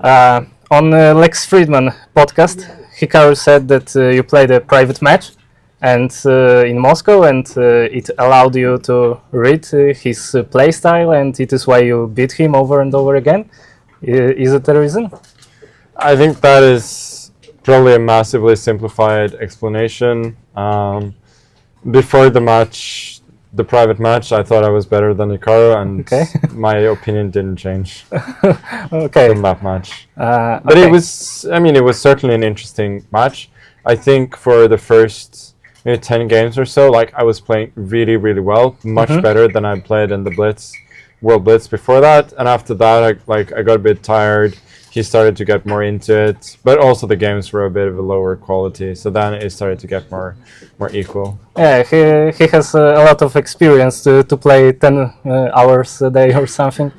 On Lex Friedman podcast, Hikaru said that you played a private match and in Moscow, and it allowed you to read his play style, and it is why you beat him over and over again. Is it the reason? I think that is probably a massively simplified explanation. Before the match, the private match, I thought I was better than Hikaru, and my opinion didn't change from that match. But it was, I mean, it was certainly an interesting match. I think for the first 10 games or so, like, I was playing really, really well, much better than I played in the World Blitz before that. And after that, I got a bit tired. He started to get more into it, but also the games were a bit of a lower quality. So then it started to get more equal. Yeah, he has a lot of experience to play 10 hours a day or something.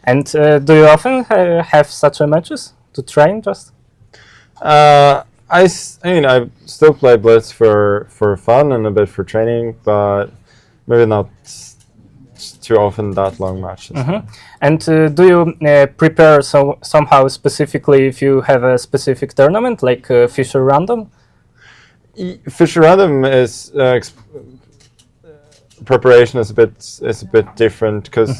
And do you often have such matches to train just? I mean, I still play Blitz for fun and a bit for training, but maybe not too often that long matches. And do you prepare somehow specifically if you have a specific tournament, like Fischer Random? Fischer Random is preparation is a bit different because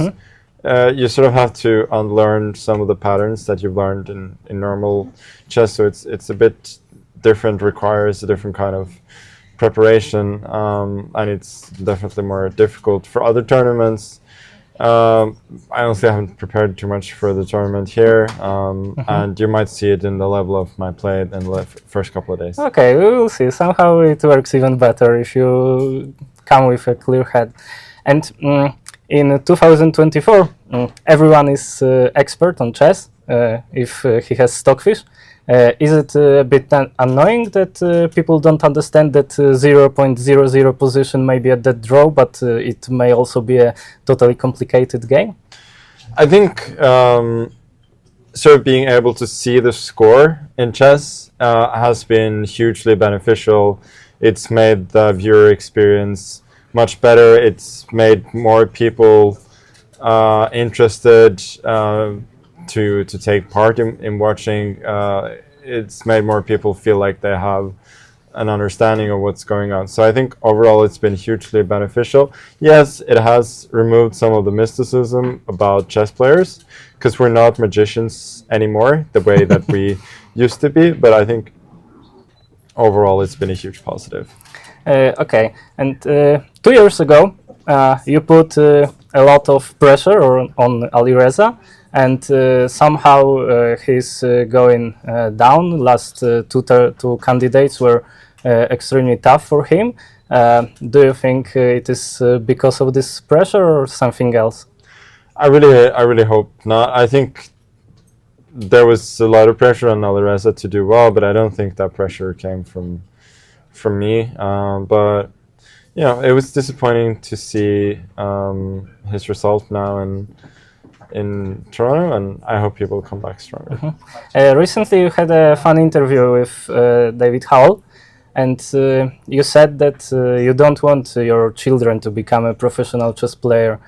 you sort of have to unlearn some of the patterns that you've learned in normal chess. So it's a bit different, requires a different kind of preparation, and it's definitely more difficult for other tournaments. I honestly haven't prepared too much for the tournament here, and you might see it in the level of my play in the first couple of days. Okay, we will see. Somehow it works even better if you come with a clear head. And in 2024, everyone is expert on chess if he has stockfish. Is it a bit annoying that people don't understand that 0.00 position may be a dead draw, but it may also be a totally complicated game? I think sort of being able to see the score in chess has been hugely beneficial. It's made the viewer experience much better. It's made more people interested to take part in watching. It's made more people feel like they have an understanding of what's going on. So I think overall it's been hugely beneficial. Yes, it has removed some of the mysticism about chess players because we're not magicians anymore the way that we used to be, but I think overall it's been a huge positive. Okay, and 2 years ago you put a lot of pressure on Alireza, and somehow he's going down. Last two candidates were extremely tough for him. Do you think it is because of this pressure or something else? I really hope not. I think there was a lot of pressure on Alireza to do well, but I don't think that pressure came from me. But you know, it was disappointing to see his result now in Toronto, and I hope he will come back stronger. Recently you had a fun interview with David Howell, and you said that you don't want your children to become a professional chess player.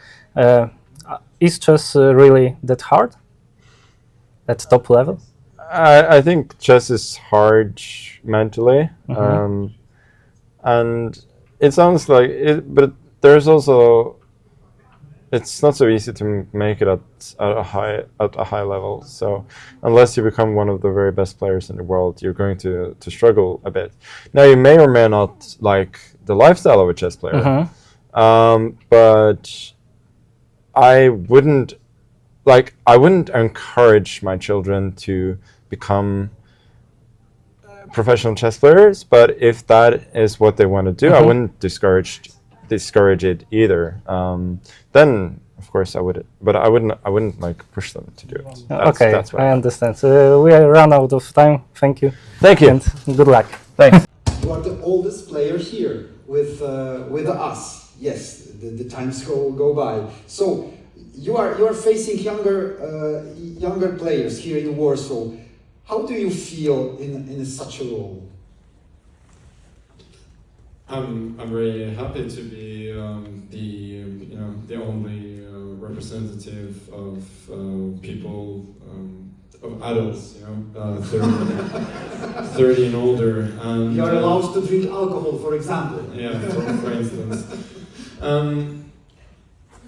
Is chess really that hard at top level? I think chess is hard mentally, and it sounds like it, but there's also, it's not so easy to make it at a high level. So unless you become one of the very best players in the world, you're going to struggle a bit. Now you may or may not like the lifestyle of a chess player, but I wouldn't encourage my children to become professional chess players. But if that is what they want to do, I wouldn't discourage it either. Then of course I would, but I wouldn't like push them to do it. That's I understand. So we are run out of time. Thank you. Thank you. And good luck. Thanks. You are the oldest player here with us. Yes, the times go by. So you are facing younger players here in Warsaw. How do you feel in such a role? I'm very happy to be the only representative of people of adults, you know, 30 and older. And, You are allowed to drink alcohol, for example. Yeah, for instance.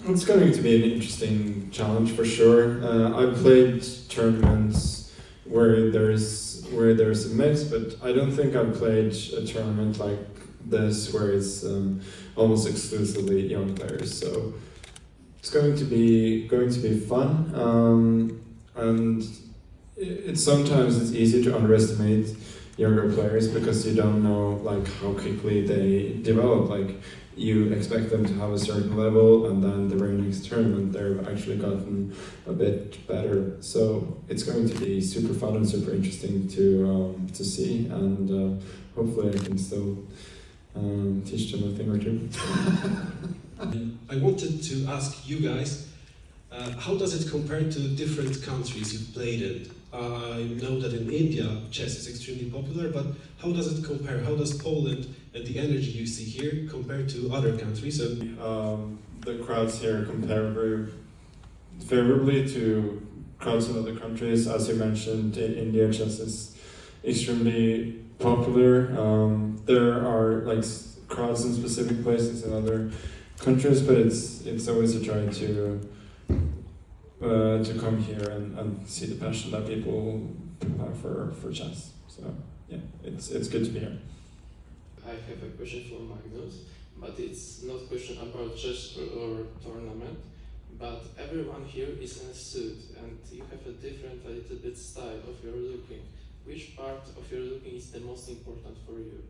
It's going to be an interesting challenge for sure. I've played tournaments where there's a mix, but I don't think I've played a tournament like this where it's almost exclusively young players. So it's going to be fun, and it's sometimes it's easy to underestimate younger players because you don't know like how quickly they develop. Like you expect them to have a certain level, and then the very next tournament they've actually gotten a bit better. So it's going to be super fun and super interesting to see, and hopefully I can still teach them a thing or two. I wanted to ask you guys, how does it compare to different countries you've played in? I know that in India chess is extremely popular, but how does it compare? How does Poland and the energy you see here compare to other countries? And the crowds here compare very favorably to crowds in other countries. As you mentioned, in India chess is extremely popular. There are like crowds in specific places in other countries, but it's always a joy to come here and see the passion that people have for chess. So yeah, it's good to be here. I have a question for Magnus, but it's not a question about chess or tournament, but everyone here is in a suit and you have a different, a little bit style of your looking. Which part of your looking is the most important for you?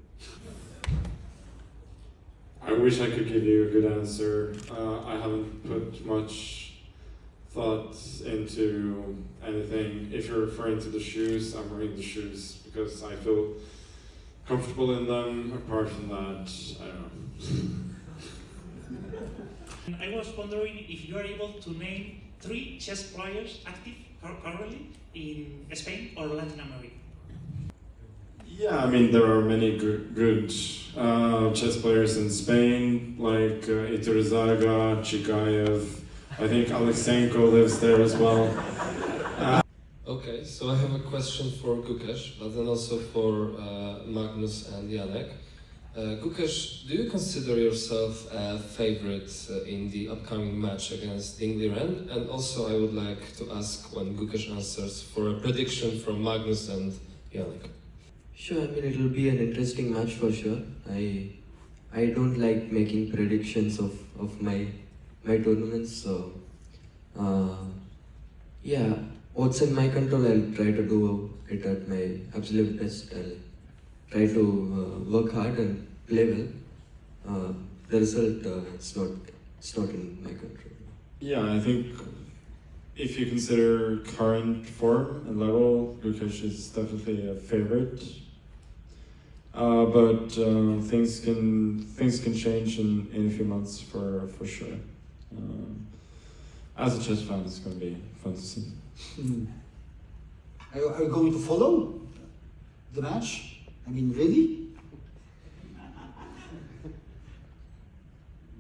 I wish I could give you a good answer. I haven't put much thought into anything. If you're referring to the shoes, I'm wearing the shoes because I feel comfortable in them. Apart from that, I don't know. I was wondering if you are able to name 3 chess players active currently in Spain or Latin America. Yeah, I mean, there are many good chess players in Spain, like Iturrizaga, Chigaev. I think Alexenko lives there as well. Okay, so I have a question for Gukesh, but then also for Magnus and Janek. Gukesh, do you consider yourself a favorite in the upcoming match against Ding Liren? And also I would like to ask when Gukesh answers for a prediction from Magnus and Janek. Sure, I mean it will be an interesting match for sure. I don't like making predictions of my tournaments, so yeah, what's in my control I'll try to do it at my absolute best. I'll try to work hard and play well. The result it's not in my control. Yeah, I think if you consider current form and level, Gukesh is definitely a favorite. But things can change in a few months for sure. As a chess fan, it's going to be fun to see. Are you going to follow the match? I mean, really?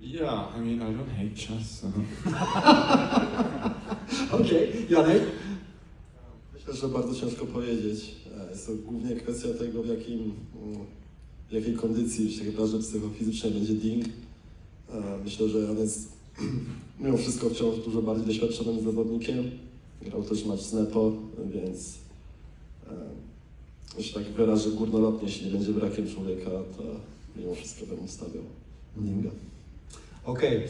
Yeah, I mean, I don't hate chess. So. Okej, Janek? Myślę, że bardzo ciężko powiedzieć. Jest to głównie kwestia tego, w jakiej kondycji, jeśli tak naprawdę psychofizycznej będzie Ding. Myślę, że on jest mimo wszystko wciąż dużo bardziej doświadczonym zawodnikiem. Grał też mecz z Nepo, więc jeśli tak wyrażę górnolotnie, jeśli nie będzie brakiem człowieka, to mimo wszystko bym ustawiał Dinga. Okej.